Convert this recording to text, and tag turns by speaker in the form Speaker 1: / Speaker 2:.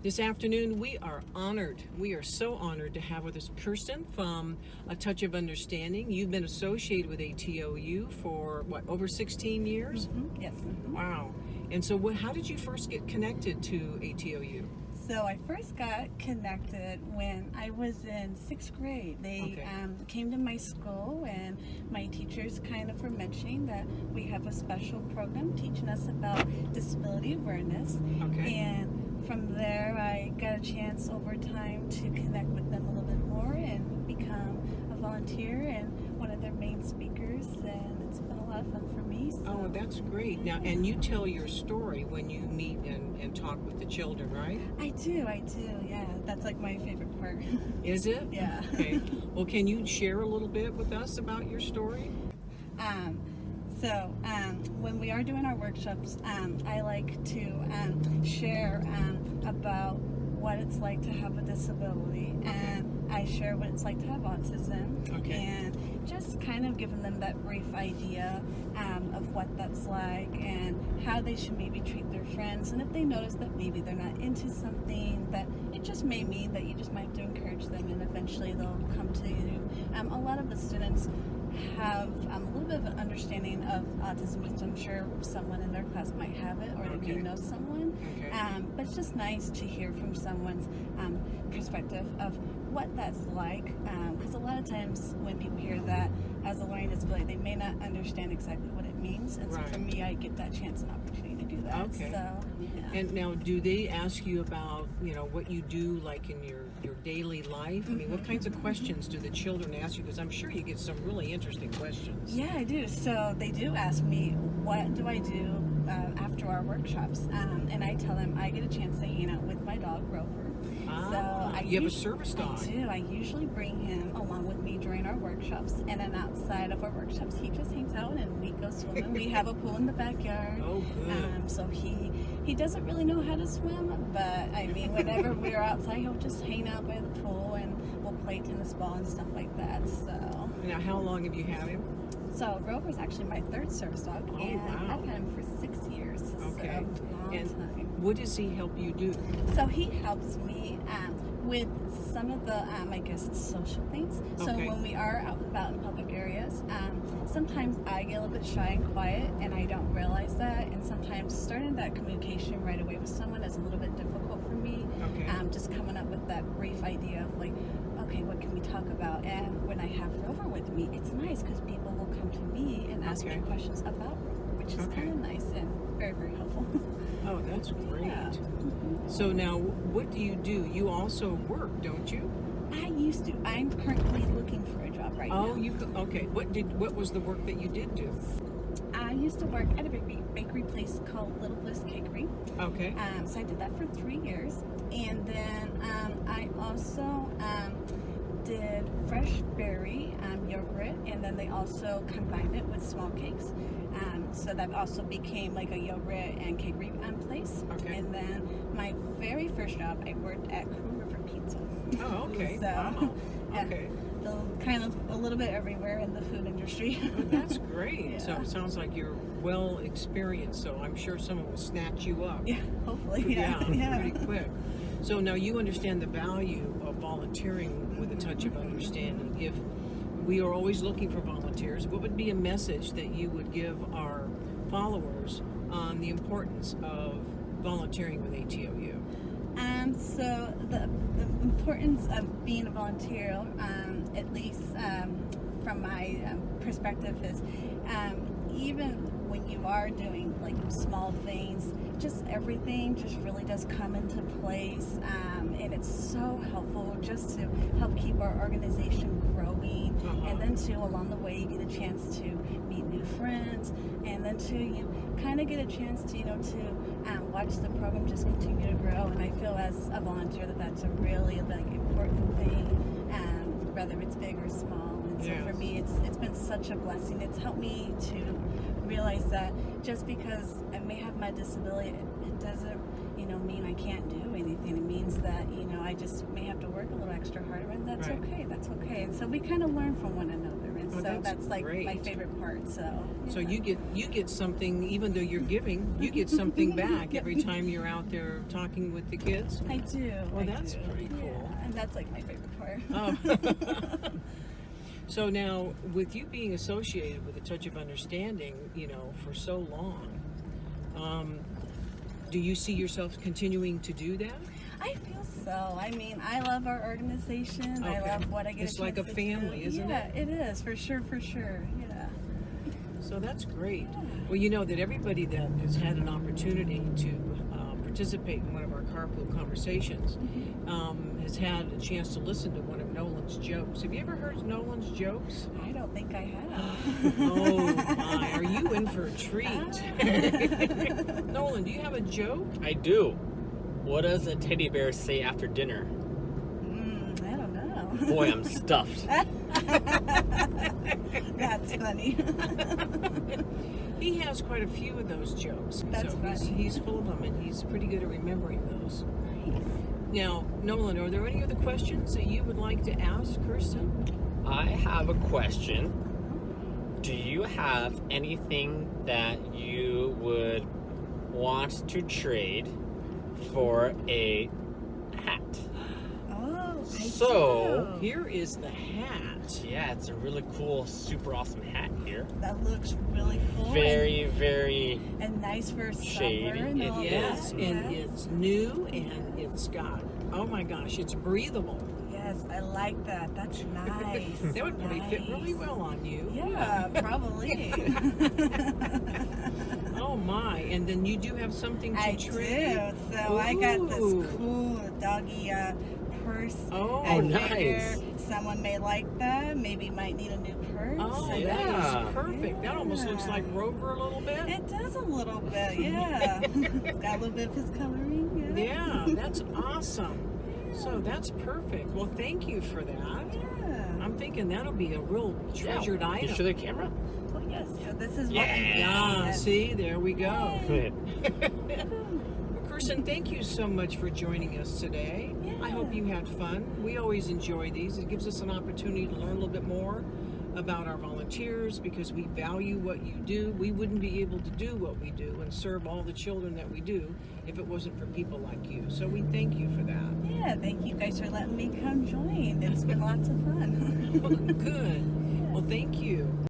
Speaker 1: This afternoon, we are honored. We are so honored to have with us Kiersten from A Touch of Understanding. You've been associated with ATOU for, what, over 16 years?
Speaker 2: Mm-hmm. Yes. Mm-hmm.
Speaker 1: Wow. And so how did you first get connected to ATOU?
Speaker 2: So I first got connected when I was in 6th grade. They came to my school, and my teachers kind of were mentioning that we have a special program teaching us about disability awareness.
Speaker 1: Okay.
Speaker 2: And from there, I got a chance over time to connect with them a little bit more and become a volunteer and one of their main speakers, and it's been a lot of fun for me. So.
Speaker 1: Oh, that's great. Now, and you tell your story when you meet and talk with the children, right?
Speaker 2: I do, yeah. That's like my favorite part.
Speaker 1: Is it?
Speaker 2: Yeah.
Speaker 1: Okay. Well, can you share a little bit with us about your story?
Speaker 2: When we are doing our workshops, I like to share about what it's like to have a disability, and I share what it's like to have autism, and just kind of giving them that brief idea of what that's like and how they should maybe treat their friends, and if they notice that maybe they're not into something, that it just may mean that you just might have to encourage them, and eventually they'll come to you. A lot of the students have a little bit of an understanding of autism, because I'm sure someone in their class might have it, or they may know someone. But it's just nice to hear from someone's perspective of what that's like, because a lot of times when people hear that as a learning disability, they may not understand exactly what it means, and so for me, I get that chance and opportunity to do that. So, yeah.
Speaker 1: And now, do they ask you about, what you do, like in your daily life? I mean, what kinds of questions do the children ask you? Because I'm sure you get some really interesting questions.
Speaker 2: Yeah, I do. So they do ask me, what do I do after our workshops? And I tell them I get a chance to hang out with my dog, Rover.
Speaker 1: You have a service dog.
Speaker 2: I do. I usually bring him along with me during our workshops, and then outside of our workshops, he just hangs out and we go swimming. We have a pool in the backyard.
Speaker 1: Oh, good.
Speaker 2: So he doesn't really know how to swim, but I mean, whenever we're outside, he'll just hang out by the pool and we'll play tennis ball and stuff like that. So.
Speaker 1: Now, how long have you had him?
Speaker 2: So Rover's actually my 3rd service dog, and I've had him for 6 years.
Speaker 1: Okay.
Speaker 2: So long
Speaker 1: and
Speaker 2: time.
Speaker 1: What does he help you do?
Speaker 2: So he helps me with some of the, I guess, social things. So when we are out and about in public areas, sometimes I get a little bit shy and quiet, and I don't realize that. And sometimes starting that communication right away with someone is a little bit difficult for me. Just coming up with that brief idea of like, okay, what can we talk about? And when I have Rover with me, it's nice because people will come to me and ask me questions about Rover, which is kind of nice and very, very helpful.
Speaker 1: Oh, that's great.
Speaker 2: Yeah.
Speaker 1: So now, what do? You also work, don't you?
Speaker 2: I used to. I'm currently looking for a job right now.
Speaker 1: Oh, okay. What was the work that you did do?
Speaker 2: I used to work at a bakery place called Little Bliss Cakery.
Speaker 1: Okay.
Speaker 2: So I did that for 3 years, and then I also did fresh berry yogurt, and then they also combined it with small cakes. So that also became like a yogurt and cakery place. And then my very first job, I worked at Crew River Pizza.
Speaker 1: Oh, okay.
Speaker 2: So,
Speaker 1: wow. Okay.
Speaker 2: So kind of a little bit everywhere in the food industry.
Speaker 1: Well, that's great. So it sounds like you're well experienced, so I'm sure someone will snatch you up.
Speaker 2: Yeah, hopefully.
Speaker 1: Pretty quick. So now you understand the value of volunteering with A Touch of Understanding. If we are always looking for volunteers, what would be a message that you would give our followers on the importance of volunteering with ATOU?
Speaker 2: So the importance of being a volunteer, at least from my perspective, is even when you are doing like small things, just everything just really does come into place, and it's so helpful just to help keep our organization growing, and then too along the way you get a chance to meet new friends, and then too you kind of get a chance to watch the program just continue to grow. And I feel as a volunteer that's a really like important thing, whether it's big or small. And so for me, it's been such a blessing. It's helped me to realize that just because I may have my disability, it doesn't mean I can't do anything. It means that I just may have to work a little extra harder, and that's okay. And so we kind of learn from one another, and
Speaker 1: Oh,
Speaker 2: so that's like
Speaker 1: great.
Speaker 2: my favorite part. So
Speaker 1: you get something, even though you're giving, you get something back every time you're out there talking with the kids.
Speaker 2: I do.
Speaker 1: Well,
Speaker 2: I
Speaker 1: that's
Speaker 2: do.
Speaker 1: pretty cool.
Speaker 2: Yeah, and that's like my favorite part.
Speaker 1: Oh. So now, with you being associated with A Touch of Understanding, for so long, do you see yourself continuing to do that?
Speaker 2: I feel so. I mean, I love our organization. I
Speaker 1: Okay.
Speaker 2: love what I get.
Speaker 1: It's like a
Speaker 2: chance to
Speaker 1: family,
Speaker 2: do.
Speaker 1: isn't
Speaker 2: yeah,
Speaker 1: it?
Speaker 2: it is for sure. For sure. Yeah.
Speaker 1: So that's great. Well, you know that everybody that has had an opportunity to participate in one of our carpool conversations has had a chance to listen to one of Nolan's jokes. Have you ever heard Nolan's jokes?
Speaker 2: I don't think I have.
Speaker 1: Oh my, are you in for a treat? Nolan, do you have a joke?
Speaker 3: I do. What does a teddy bear say after dinner?
Speaker 2: I don't know.
Speaker 3: Boy, I'm stuffed.
Speaker 2: That's funny.
Speaker 1: He has quite a few of those jokes.
Speaker 2: That's
Speaker 1: so
Speaker 2: funny.
Speaker 1: He's full of them, and he's pretty good at remembering those.
Speaker 2: Nice.
Speaker 1: Now, Nolan, are there any other questions that you would like to ask Kiersten?
Speaker 3: I have a question. Do you have anything that you would want to trade for a hat?
Speaker 2: Oh, I
Speaker 3: So,
Speaker 2: do.
Speaker 1: Here is the hat.
Speaker 3: Yeah, it's a really cool, super awesome hat here.
Speaker 2: That looks really cool.
Speaker 3: Very, very.
Speaker 2: and nice for
Speaker 3: shady.
Speaker 2: summer and all
Speaker 1: Yes,
Speaker 2: that.
Speaker 1: and
Speaker 2: yes.
Speaker 1: it's new, and it's got, oh my gosh, it's breathable.
Speaker 2: Yes, I like that. That's nice.
Speaker 1: That would probably fit really
Speaker 2: Nice.
Speaker 1: well on you.
Speaker 2: Yeah, probably.
Speaker 1: Oh my, and then you do have something to
Speaker 2: I
Speaker 1: trade?
Speaker 2: do. So I got
Speaker 1: Ooh.
Speaker 2: this cool doggy purse.
Speaker 1: Oh,
Speaker 2: I
Speaker 3: nice.
Speaker 2: figure someone may like that. Maybe might need a new purse.
Speaker 1: Oh,
Speaker 2: And
Speaker 1: that
Speaker 3: Yeah.
Speaker 1: is perfect. That almost looks like Rover a little bit.
Speaker 2: It does a little bit, yeah. It's got a little bit of his coloring.
Speaker 1: Yeah, that's awesome. So that's perfect. Well, thank you for that.
Speaker 2: Yeah.
Speaker 1: I'm thinking that'll be a real treasured
Speaker 3: Can
Speaker 1: item.
Speaker 3: you show the camera?
Speaker 2: Oh, yes. So this is what
Speaker 3: Yeah.
Speaker 2: we
Speaker 1: Yeah,
Speaker 2: got.
Speaker 1: see, there we go.
Speaker 3: Good.
Speaker 1: Well, Kiersten, thank you so much for joining us today. I hope you had fun. We always enjoy these. It gives us an opportunity to learn a little bit more about our volunteers because we value what you do. We wouldn't be able to do what we do and serve all the children that we do if it wasn't for people like you. So we thank you for that.
Speaker 2: Yeah, thank you guys for letting me come join. It's been lots of fun.
Speaker 1: Good. Well, thank you.